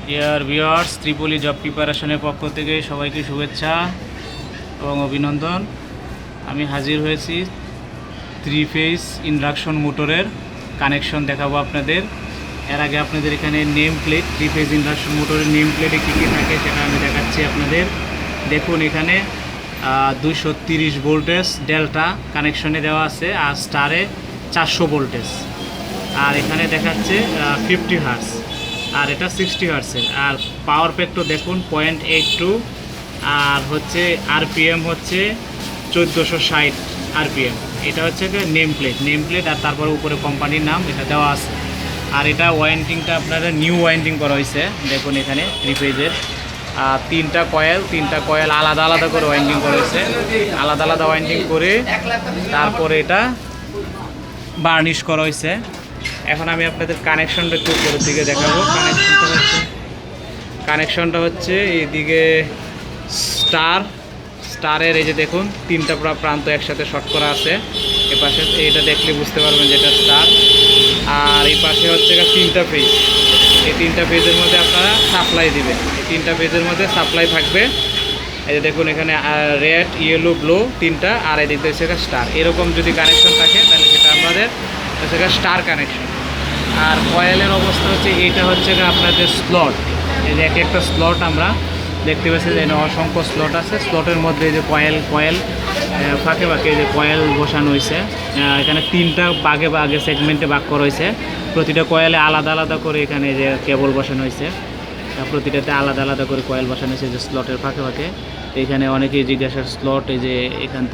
Dear viewers, ত্রিপলি job প্রিপারেশনের পক্ষ থেকে সবাইকে শুভেচ্ছা এবং অভিনন্দন। আমি হাজির হয়েছি 3 ফেজ ইন্ডাকশন মোটরের কানেকশন দেখাবো আপনাদের। এর আগে আপনাদের এখানে নেম প্লেট, 3 ফেজ ইন্ডাকশন মোটরের নেম প্লেটে কী কী থাকে সেটা আমি দেখাচ্ছি আপনাদের। দেখুন, এখানে 230 ভোল্টেজ ডেল্টা কানেকশনে দেওয়া আছে, আর স্টারে 400 ভোল্টেজ। আর এখানে দেখাচ্ছে 50 হার্স, আর এটা 60 হার্সের। আর পাওয়ার ফ্যাক্টর দেখুন 0.82, আর হচ্ছে আরপিএম হচ্ছে 1460 আরপিএম। এটা হচ্ছে নেম প্লেট, আর তারপরে উপরে কোম্পানির নাম এটা দেওয়া আছে। আর এটা ওয়াইন্ডিংটা আপনারা নিউ ওয়াইন্ডিং করা হয়েছে। দেখুন এখানে 3 ফেজের তিনটা কয়েল আলাদা আলাদা করে ওয়াইন্ডিং করা হয়েছে। আলাদা আলাদা ওয়াইন্ডিং করে তারপরে এটা বার্নিশ করা হয়েছে। এখন আমি আপনাদের কানেকশনটা একটু উপরের দিকে দেখাবো। কানেকশনটা হচ্ছে এইদিকে স্টারের এই যে দেখুন 3টা প্রান্ত একসাথে শর্ট করা আছে। এ পাশে এটা দেখলে বুঝতে পারবেন যে এটা স্টার। আর এই পাশে হচ্ছে 3টা ফেজ। এই 3টা ফেজের মধ্যে আপনারা সাপ্লাই দিবেন। এই 3টা ফেজের মধ্যে সাপ্লাই থাকবে। এই যে দেখুন এখানে রেড, ইয়েলো, ব্লু 3টা, আর এই দিকটা হচ্ছে স্টার। এরকম যদি কানেকশন থাকে তাহলে সেটা আমাদের হচ্ছে স্টার কানেকশন। আর কয়েলের অবস্থা হচ্ছে এটা হচ্ছে আপনাদের স্লট। এই যে একটা স্লট আমরা দেখতে পাচ্ছি যে অসংখ্য স্লট আছে। স্লটের মধ্যে যে কয়েল ফাঁকে যে কয়েল বসানো হয়েছে। এখানে 3টা ভাগে সেগমেন্টে ভাগ করা হয়েছে। প্রতিটা কয়েলে আলাদা আলাদা করে এখানে যে কেবল বসানো হয়েছে। প্রতিটাতে আলাদা আলাদা করে কয়েল বসানো হয়েছে যে স্লটের ফাঁকে। এখানে অনেকেই জিজ্ঞাসার স্লট এই যে এখান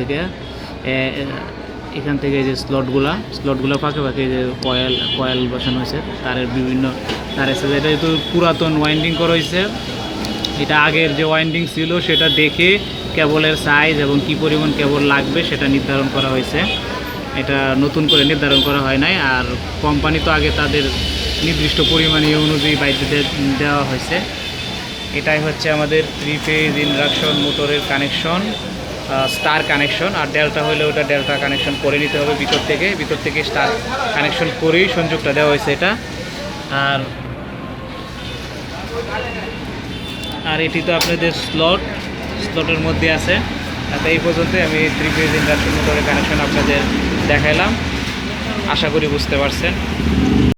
থেকে এই যে স্লটগুলো ফাঁকে যে কয়েল বসানো হয়েছে। তারের বিভিন্ন তারের সাথে এটা যেহেতু পুরাতন ওয়াইন্ডিং করা হয়েছে, এটা আগের যে ওয়াইন্ডিং ছিল সেটা দেখে কেবলের সাইজ এবং কি পরিমাণ কেবল লাগবে সেটা নির্ধারণ করা হয়েছে। এটা নতুন করে নির্ধারণ করা হয় নাই। আর কোম্পানি তো আগে তাদের নির্দিষ্ট পরিমাণ অনুযায়ী বাইরে দেওয়া হয়েছে। এটাই হচ্ছে আমাদের 3 ফেজ ইন্ডাকশন মোটরের কানেকশন, স্টার কানেকশন। আর ডেল্টা হলে ওটা ডেল্টা কানেকশন করে নিতে হবে ভিতর থেকে স্টার কানেকশন করেই সংযোগটা দেওয়া হয়েছে এটা। আর এটি তো আপনাদের স্লটের মধ্যে আছে। এই পর্যন্ত আমি 3 ফেজ ইন্ডাকশন মোটরের কানেকশন আপনাদের দেখাইলাম। আশা করি বুঝতে পারছেন।